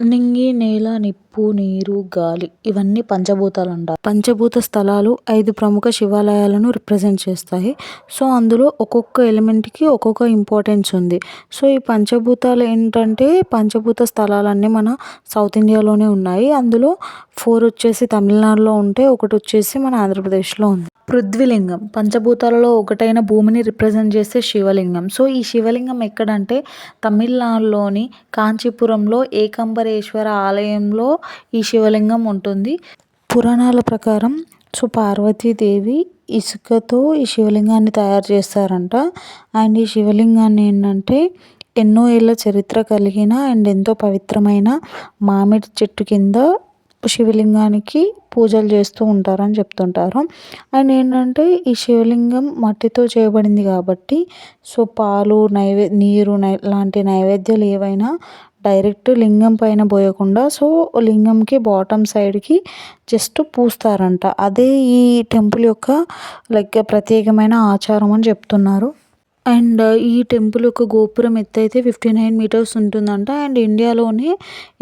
నింగి, నేల, నిప్పు, నీరు, గాలి ఇవన్నీ పంచభూతాలంటారు. పంచభూత స్థలాలు 5 ప్రముఖ శివాలయాలను రిప్రజెంట్ చేస్తాయి. సో, అందులో ఒక్కొక్క ఎలిమెంట్‌కి ఒక్కొక్క ఇంపార్టెన్స్ ఉంది. సో, ఈ పంచభూతాలు ఏంటంటే పంచభూత స్థలాలన్నీ మన సౌత్ ఇండియాలోనే ఉన్నాయి. అందులో 4 వచ్చేసి తమిళనాడులో ఉంటే, ఒకటొచ్చేసి మన ఆంధ్రప్రదేశ్‌లో ఉంది. పృథ్వీలింగం పంచభూతాలలో ఒకటైన భూమిని రిప్రజెంట్ చేసే శివలింగం. సో, ఈ శివలింగం ఎక్కడంటే తమిళనాడులోని కాంచీపురంలో ఏకాంబరేశ్వర ఆలయంలో ఈ శివలింగం ఉంటుంది. పురాణాల ప్రకారం పార్వతీదేవి ఇసుకతో ఈ శివలింగాన్ని తయారు చేస్తారంట. అండ్ ఈ శివలింగాన్ని ఏంటంటే ఎన్నో ఏళ్ళ చరిత్ర కలిగిన అండ్ ఎంతో పవిత్రమైన మామిడి చెట్టు కింద శివలింగానికి పూజలు చేస్తూ ఉంటారని చెప్తుంటారు. అండ్ ఏంటంటే ఈ శివలింగం మట్టితో చేయబడింది కాబట్టి పాలు నీరు లాంటి నైవేద్యాలు ఏవైనా డైరెక్ట్ లింగం పైన పోయకుండా లింగంకి బాటమ్ సైడ్కి జస్ట్ పూస్తారంట. అదే ఈ టెంపుల్ యొక్క ప్రత్యేకమైన ఆచారం అని చెప్తున్నారు. అండ్ ఈ టెంపుల్ యొక్క గోపురం ఎత్తైతే 59 మీటర్స్ ఉంటుందంట. అండ్ ఇండియాలోనే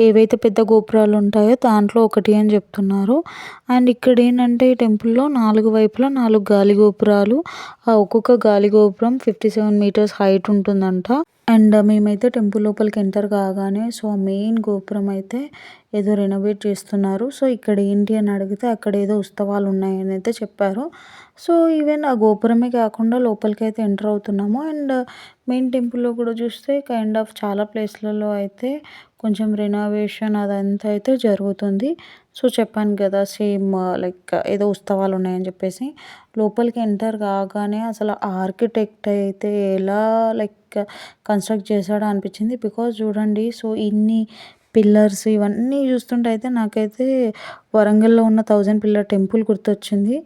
ఏవైతే పెద్ద గోపురాలు ఉంటాయో దాంట్లో ఒకటి అని చెప్తున్నారు. అండ్ ఇక్కడ ఏంటంటే ఈ టెంపుల్లో 4 వైపులా 4 గాలి గోపురాలు, ఒక్కొక్క గాలి గోపురం 57 మీటర్స్ హైట్ ఉంటుందంట. అండ్ మేమైతే టెంపుల్ లోపలికి ఎంటర్ కాగానే మెయిన్ గోపురం అయితే ఏదో రెనోవేట్ చేస్తున్నారు. ఇక్కడ ఏంటి అని అడిగితే అక్కడ ఏదో ఉత్సవాలు ఉన్నాయని అయితే చెప్పారు. ఈవెన్ ఆ గోపురమే కాకుండా లోపలికి అయితే ఎంటర్ అవుతున్నాము. అండ్ మెయిన్ టెంపుల్లో కూడా చూస్తే కైండ్ ఆఫ్ చాలా ప్లేస్లలో అయితే కొంచెం రెనోవేషన్ అదంతా అయితే జరుగుతుంది. చెప్పాను కదా సేమ్ ఏదో ఉత్సవాలు ఉన్నాయని చెప్పేసి. లోపలికి ఎంటర్ కాగానే అసలు ఆర్కిటెక్ట్ అయితే ఎలా కన్స్ట్రక్ట్ చేశాడో అనిపించింది. బికాజ్ చూడండి ఇన్ని పిల్లర్స్ ఇవన్నీ చూస్తుంటే అయితే నాకైతే వరంగల్లో ఉన్న 1000 పిల్లర్ టెంపుల్ గుర్తొచ్చింది.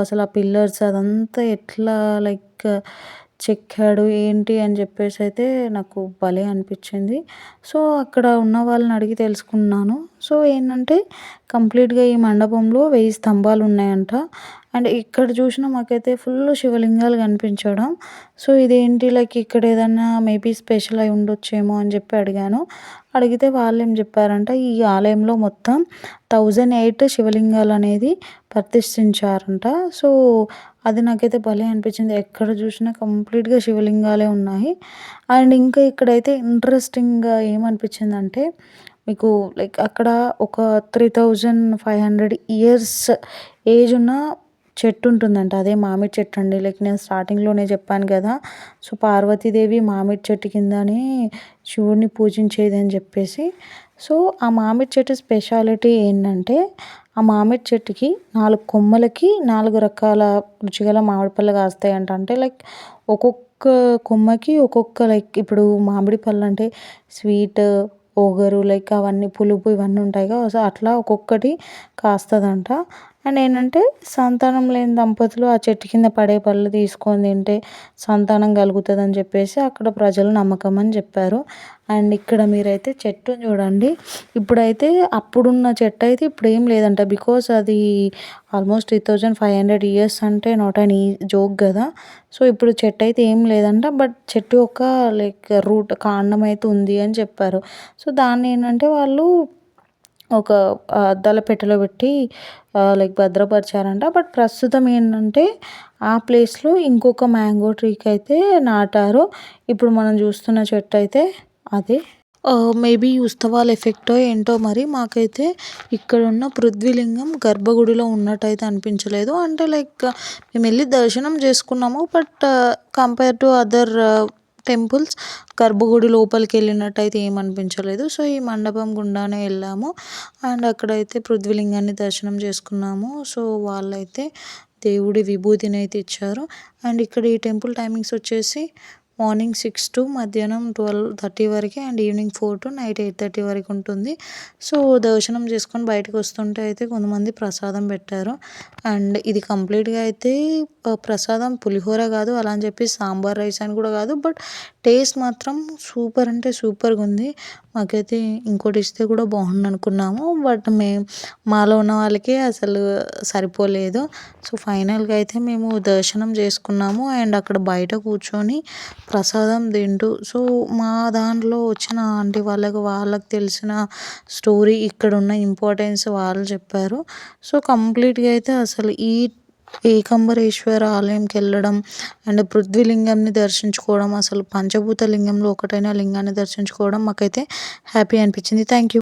అసలు ఆ పిల్లర్స్ అదంతా ఎట్లా చెక్కాడు ఏంటి అని చెప్పేసి అయితే నాకు భలే అనిపించింది. అక్కడ ఉన్న వాళ్ళని అడిగి తెలుసుకున్నాను. ఏంటంటే కంప్లీట్గా ఈ మండపంలో 1000 స్తంభాలు ఉన్నాయంట. అండ్ ఇక్కడ చూసినా మాకైతే ఫుల్ శివలింగాలు కనిపించడం. ఇదేంటి ఇక్కడ ఏదన్నా మేబీ స్పెషల్ అయి ఉండొచ్చేమో అని చెప్పి అడిగాను. అడిగితే వాళ్ళు ఏం చెప్పారంటే ఈ ఆలయంలో మొత్తం 1008 శివలింగాలు అనేది ప్రతిష్ఠించారంట. అది నాకైతే భలే అనిపించింది. ఎక్కడ చూసినా కంప్లీట్గా శివలింగాలే ఉన్నాయి. అండ్ ఇంకా ఇక్కడైతే ఇంట్రెస్టింగ్గా ఏమనిపించిందంటే మీకు అక్కడ ఒక 3500 ఇయర్స్ ఏజ్ ఉన్న చెట్టు ఉంటుందంట. అదే మామిడి చెట్టు అండి. నేను స్టార్టింగ్లోనే చెప్పాను కదా పార్వతీదేవి మామిడి చెట్టు కిందనే శివుడిని పూజించేది అని చెప్పేసి. ఆ మామిడి చెట్టు స్పెషాలిటీ ఏంటంటే ఆ మామిడి చెట్టుకి 4 కొమ్మలకి 4 రకాల రుచిగల మామిడి పళ్ళు కాస్తాయంట. అంటే ఒక్కొక్క కొమ్మకి ఒక్కొక్క ఇప్పుడు మామిడి పళ్ళు అంటే స్వీట్, ఒగరు అవన్నీ పులుపు ఇవన్నీ ఉంటాయి కదా. అట్లా ఒక్కొక్కటి కాస్తుందంట. అండ్ ఏంటంటే సంతానం లేని దంపతులు ఆ చెట్టు కింద పడే పళ్ళు తీసుకొని తింటే సంతానం కలుగుతుంది అని చెప్పేసి అక్కడ ప్రజలు నమ్మకం అని చెప్పారు. అండ్ ఇక్కడ మీరైతే చెట్టు చూడండి. ఇప్పుడైతే అప్పుడున్న చెట్టు అయితే ఇప్పుడు ఏం లేదంట. బికాస్ అది ఆల్మోస్ట్ 3500 ఇయర్స్ అంటే నాట్ అన్ జోక్ కదా. ఇప్పుడు చెట్టు అయితే ఏం లేదంట. బట్ చెట్టు యొక్క రూట్ కాండం అయితే ఉంది అని చెప్పారు. దాన్ని ఏంటంటే వాళ్ళు ఒక అద్దాల పెట్టెలో పెట్టి భద్రపరిచారంట. బట్ ప్రస్తుతం ఏంటంటే ఆ ప్లేస్లో ఇంకొక మ్యాంగో ట్రీకి అయితే నాటారు. ఇప్పుడు మనం చూస్తున్న చెట్టు అయితే అదే. మేబీ ఉత్సవాల ఎఫెక్టో ఏంటో మరి మాకైతే ఇక్కడ ఉన్న పృథ్వీలింగం గర్భగుడిలో ఉన్నట్టయితే అనిపించలేదు. అంటే మేము వెళ్ళి దర్శనం చేసుకున్నాము. But compare to other temples గర్భగుడి లోపలికి వెళ్ళినట్టయితే ఏమనిపించలేదు. ఈ మండపం గుండానే వెళ్ళాము. అండ్ అక్కడైతే పృథ్వీలింగాన్ని దర్శనం చేసుకున్నాము. వాళ్ళైతే దేవుడి విభూతిని అయితే ఇచ్చారు. అండ్ ఇక్కడ ఈ టెంపుల్ టైమింగ్స్ వచ్చేసి మార్నింగ్ 6 to మధ్యాహ్నం 12:30 వరకు అండ్ ఈవినింగ్ 4 to నైట్ 8:30 వరకు ఉంటుంది. దర్శనం చేసుకొని బయటకు వస్తుంటే అయితే కొంతమంది ప్రసాదం పెట్టారు. అండ్ ఇది కంప్లీట్గా అయితే ప్రసాదం పులిహోర కాదు, అలా అని చెప్పి సాంబార్ రైస్ అని కూడా కాదు. బట్ టేస్ట్ మాత్రం సూపర్ అంటే సూపర్‌గా ఉంది. మాకైతే ఇంకోటి ఇస్తే కూడా బాగుండనుకున్నాము. బట్ మాలో ఉన్న వాళ్ళకి అసలు సరిపోలేదు. సో, ఫైనల్‌గా అయితే మేము దర్శనం చేసుకున్నాము. అండ్ అక్కడ బయట కూర్చొని ప్రసాదం తింటూ సో, మా దాంట్లో వచ్చిన ఆంటీ వాళ్ళకి తెలిసిన స్టోరీ, ఇక్కడున్న ఇంపార్టెన్స్ వాళ్ళు చెప్పారు. సో, కంప్లీట్‌గా అయితే అసలు ఈ ఏకాంబరేశ్వర ఆలయంకెళ్ళడం అండ్ పృథ్వీ లింగంని దర్శించుకోవడం, అసలు పంచభూత లింగంలో ఒకటైన లింగాన్ని దర్శించుకోవడం మాకైతే హ్యాపీ అనిపించింది. Thank you.